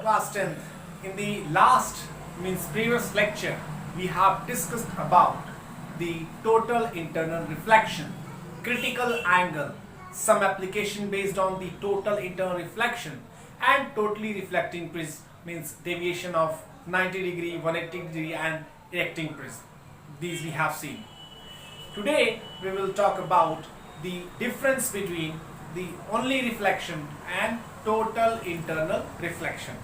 class 10th. In the last, previous lecture, we have discussed about the total internal reflection, critical angle, some application based on the total internal reflection, and totally reflecting prism, deviation of 90 degree, 180 degree and erecting prism. These we have seen. Today we will talk about the difference between the only reflection and total internal reflection.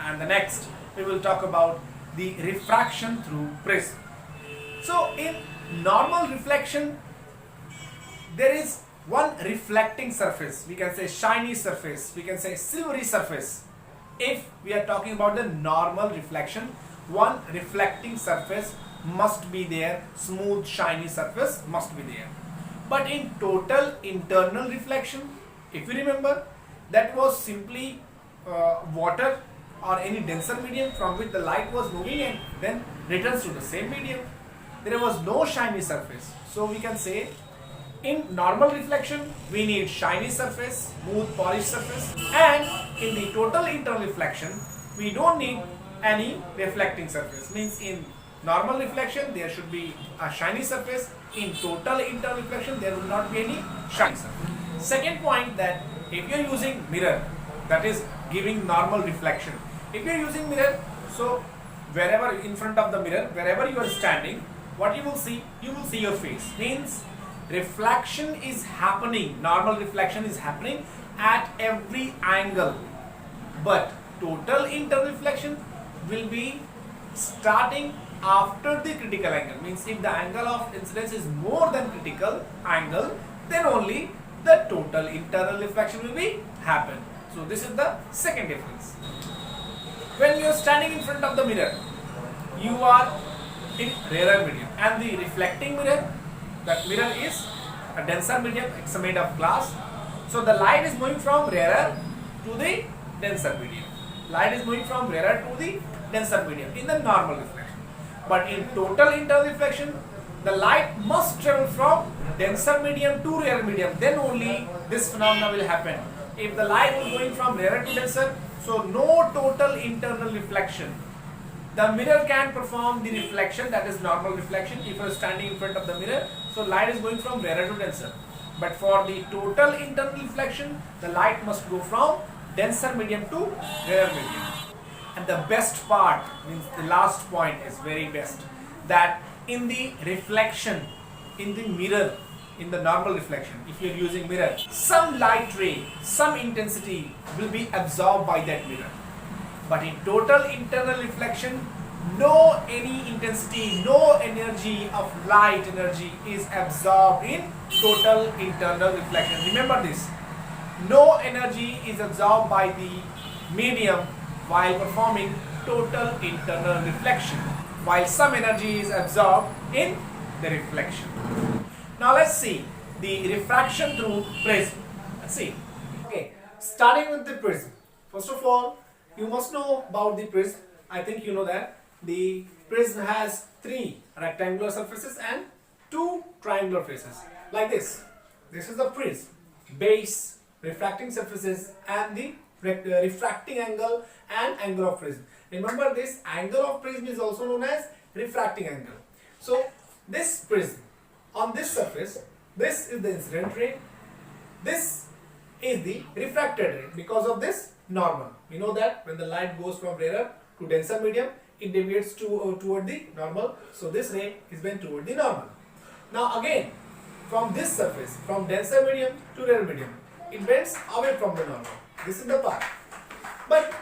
And the next we will talk about the refraction through prism. So in normal reflection, there is one reflecting surface, we can say shiny surface, we can say silvery surface. If we are talking about the normal reflection, one reflecting surface must be there, smooth shiny surface must be there. But in total internal reflection, if you remember, that was simply water or any denser medium from which the light was moving and then returns to the same medium. There was no shiny surface. So we can say in normal reflection we need shiny surface, smooth polished surface, and in the total internal reflection we don't need any reflecting surface. Means in normal reflection there should be a shiny surface, in total internal reflection there will not be any shiny surface. Second point, that if you are using mirror, that is giving normal reflection. If you are using mirror, so wherever in front of the mirror, wherever you are standing, what you will see your face. Means reflection is happening, normal reflection is happening at every angle, but total internal reflection will be starting after the critical angle. Means if the angle of incidence is more than critical angle, then only the total internal reflection will be happen. So this is the second difference. When you are standing in front of the mirror, you are in rarer medium, and the reflecting mirror, that mirror is a denser medium, it's made of glass. So the light is moving from rarer to the denser medium. Light is moving from rarer to the denser medium in the normal reflection. But in total internal reflection, the light must travel from denser medium to rarer medium. Then only this phenomena will happen. If the light is going from rarer to denser, so no total internal reflection. The mirror can perform the reflection, that is normal reflection, if you are standing in front of the mirror. So light is going from rarer to denser. But for the total internal reflection, the light must go from denser medium to rarer medium. And the best part, means the last point is very best, that in the reflection, in the mirror, in the normal reflection, if you are using mirror, some light ray, some intensity will be absorbed by that mirror. But in total internal reflection, no any intensity, no energy of light energy is absorbed in total internal reflection. Remember this, no energy is absorbed by the medium while performing total internal reflection, while some energy is absorbed in the reflection. Now let's see the refraction through prism. Let's see. Okay, starting with the prism. First of all, you must know about the prism. I think you know that the prism has 3 rectangular surfaces and 2 triangular faces. Like this. This is the prism, base, refracting surfaces, and the refracting angle and angle of prism. Remember, this angle of prism is also known as refracting angle. So this prism, on this surface, this is the incident ray, this is the refracted ray. Because of this normal, we know that when the light goes from rarer to denser medium, it deviates toward the normal. So this ray is bent toward the normal. Now again, from this surface, from denser medium to rarer medium, it bends away from the normal. This is the path. But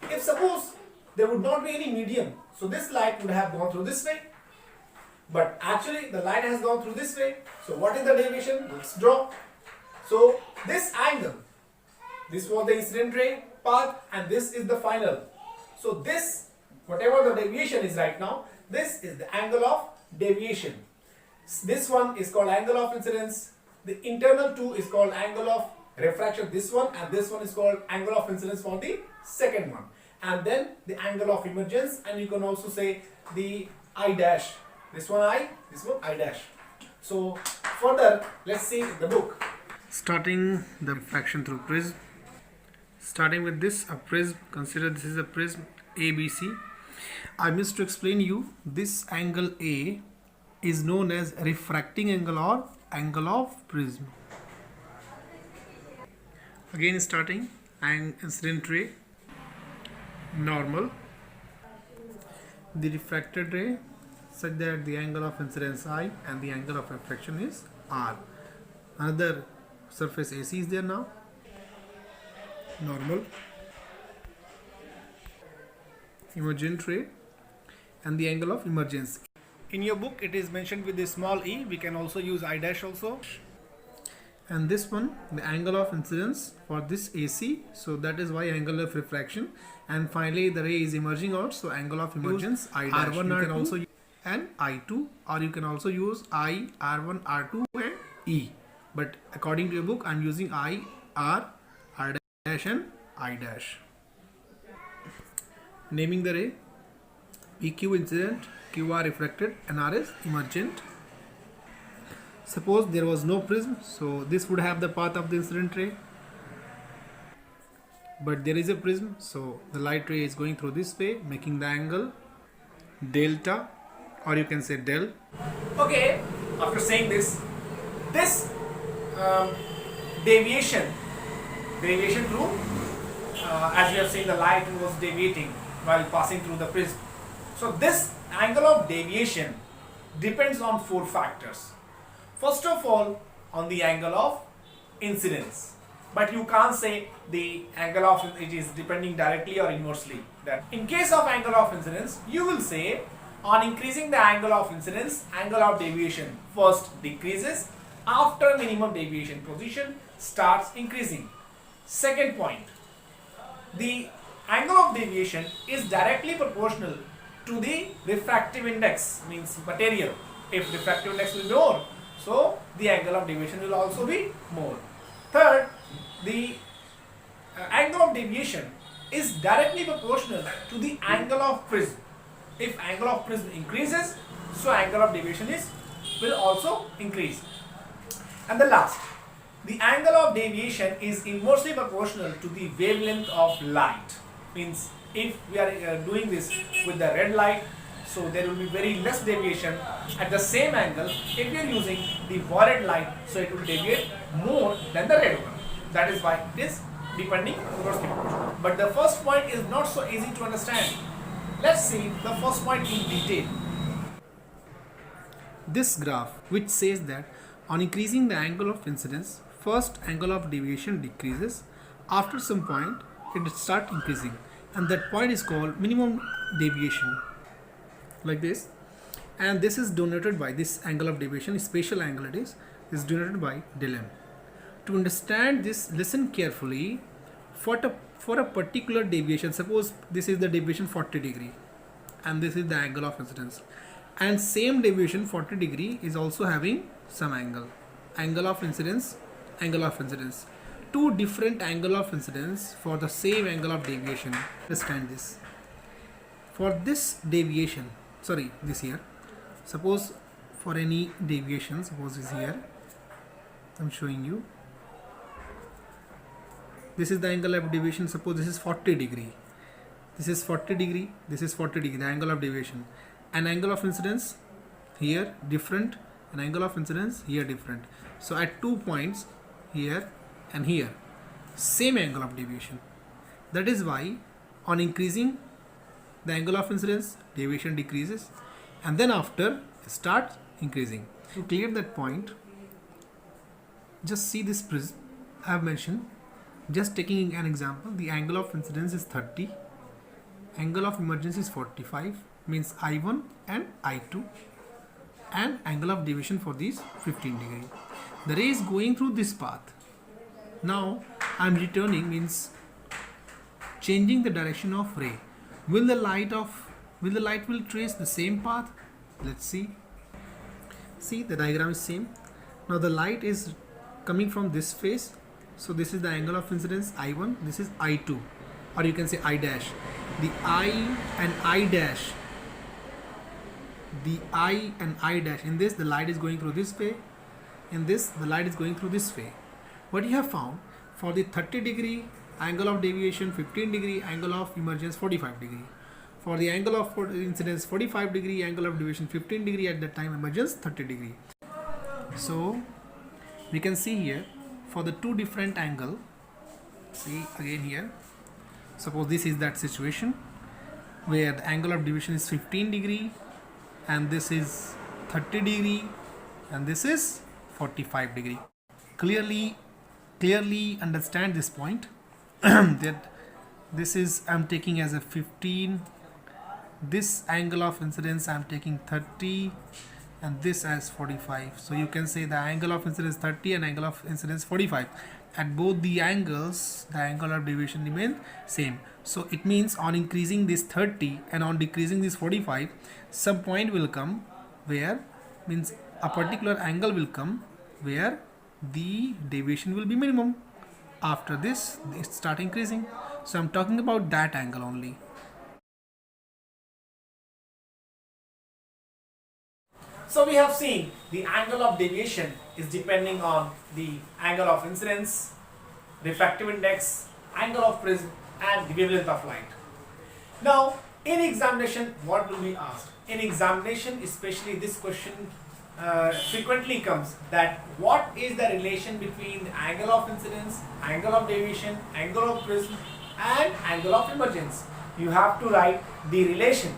if suppose there would not be any medium, so this light would have gone through this way. But actually the light has gone through this way. So what is the deviation? Let's draw. So this angle, this was the incident ray path and this is the final. So this, whatever the deviation is right now, this is the angle of deviation. This one is called angle of incidence. The internal 2 is called angle of refraction, this one, and this one is called angle of incidence for the second one. And then the angle of emergence, and you can also say the I dash. This one I, this one I dash. So further, let's see the book. Starting the refraction through prism. Starting with this, a prism. Consider this is a prism ABC. I missed to explain you this angle A is known as refracting angle or angle of prism. Again starting incident ray, normal, the refracted ray such that the angle of incidence I and the angle of refraction is R. Another surface AC is there now, normal, emergent ray and the angle of emergence. In your book it is mentioned with the small e, we can also use I dash also. And this one, the angle of incidence for this AC, so that is why angle of refraction. And finally the ray is emerging out, so angle of emergence I dash. R1, you can also use and I2, or you can also use I, R1, R2 and E. But according to your book I am using I, R, R dash and I dash. Naming the ray, PQ incident, QR refracted and R is emergent. Suppose there was no prism, so this would have the path of the incident ray, but there is a prism, so the light ray is going through this way, making the angle delta, or you can say del. Okay, after saying this deviation through, as we have seen, the light was deviating while passing through the prism. So this angle of deviation depends on 4 factors. First of all, on the angle of incidence, but you can't say the angle of it is depending directly or inversely. That in case of angle of incidence, you will say on increasing the angle of incidence, angle of deviation first decreases, after minimum deviation position starts increasing. Second point, the angle of deviation is directly proportional to the refractive index, means material. If refractive index will be more, so the angle of deviation will also be more. Third, the angle of deviation is directly proportional to the angle of prism. If angle of prism increases, so angle of deviation will also increase. And the last, the angle of deviation is inversely proportional to the wavelength of light. Means if we are doing this with the red light, so there will be very less deviation at the same angle. If we are using the violet light, so it will deviate more than the red one. That is why it is depending inversely proportional. But the first point is not so easy to understand. Let's see the first point in detail. This graph, which says that on increasing the angle of incidence, first angle of deviation decreases. After some point, it starts increasing, and that point is called minimum deviation. Like this, and this is denoted by this angle of deviation, spatial angle it is denoted by del m. To understand this, listen carefully. For a particular deviation, suppose this is the deviation 40 degree and this is the angle of incidence, and same deviation 40 degree is also having some angle of incidence, two different angle of incidence for the same angle of deviation. Understand this. For this deviation, this here, suppose for any deviation, suppose is here, I'm showing you, this is the angle of deviation. Suppose this is 40 degree, this is 40 degree, this is 40 degree, the angle of deviation, and angle of incidence here different, and angle of incidence here different. So at 2 points here and here, same angle of deviation. That is why on increasing the angle of incidence, deviation decreases, and then after starts increasing. To clear that point, just see this prism I have mentioned. Just taking an example, the angle of incidence is 30, angle of emergence is 45, means I1 and I2, and angle of deviation for these 15 degree. The ray is going through this path. Now I am returning, means changing the direction of ray. Will the light will trace the same path? Let's see. See, the diagram is same. Now the light is coming from this face, so this is the angle of incidence I1, this is I2, or you can say I dash. The I and I dash, in this the light is going through this way, in this the light is going through this way. What you have found, for the 30 degree angle of deviation 15 degree, angle of emergence 45 degree. For the angle of incidence 45 degree, angle of deviation 15 degree, at that time emergence 30 degree. So we can see here for the two different angle, see again here, suppose this is that situation where the angle of deviation is 15 degree and this is 30 degree and this is 45 degree. Clearly understand this point that this is I'm taking as a 15, this angle of incidence I'm taking 30 and this as 45. So you can say the angle of incidence 30 and angle of incidence 45. At both the angles, the angle of deviation remain same. So it means on increasing this 30 and on decreasing this 45, some point will come where, means a particular angle will come where the deviation will be minimum. After this, it start increasing. So I'm talking about that angle only. So we have seen the angle of deviation is depending on the angle of incidence, refractive index, angle of prism and the wavelength of light. Now in examination, what will be asked? In examination, especially this question frequently comes, that what is the relation between the angle of incidence, angle of deviation, angle of prism and angle of emergence. You have to write the relation.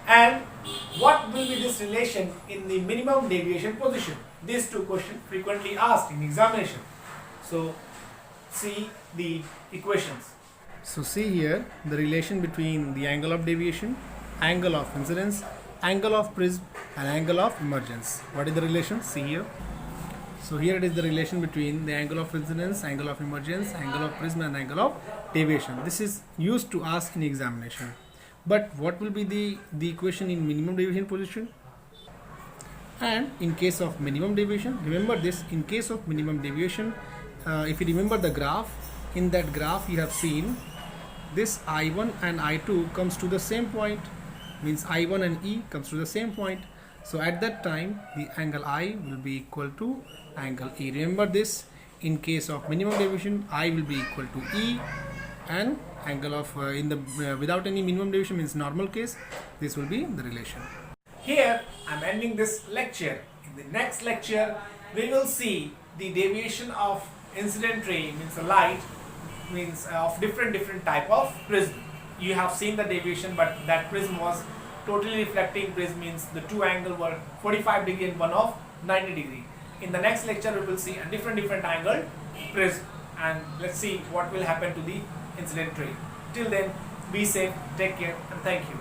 And what will be this relation in the minimum deviation position? These two questions frequently asked in examination. So see the equations. So see here the relation between the angle of deviation, angle of incidence, angle of prism and angle of emergence. What is the relation? See here. So here it is the relation between the angle of incidence, angle of emergence, angle of prism and angle of deviation. This is used to ask in examination. But what will be the equation in minimum deviation position? And in case of minimum deviation, remember this, in case of minimum deviation, if you remember the graph, in that graph you have seen this I1 and I2 comes to the same point, means I1 and E comes to the same point. So at that time the angle I will be equal to angle E. Remember this, in case of minimum deviation I will be equal to E, and angle of without any minimum deviation means normal case, this will be the relation. Here I am ending this lecture. In the next lecture we will see the deviation of incident ray, means the light, means of different type of prism. You have seen the deviation, but that prism was totally reflecting prism, means the two angles were 45 degree and one of 90 degree. In the next lecture we will see a different angle prism, and let's see what will happen to the incident ray. Till then, be safe, take care and thank you.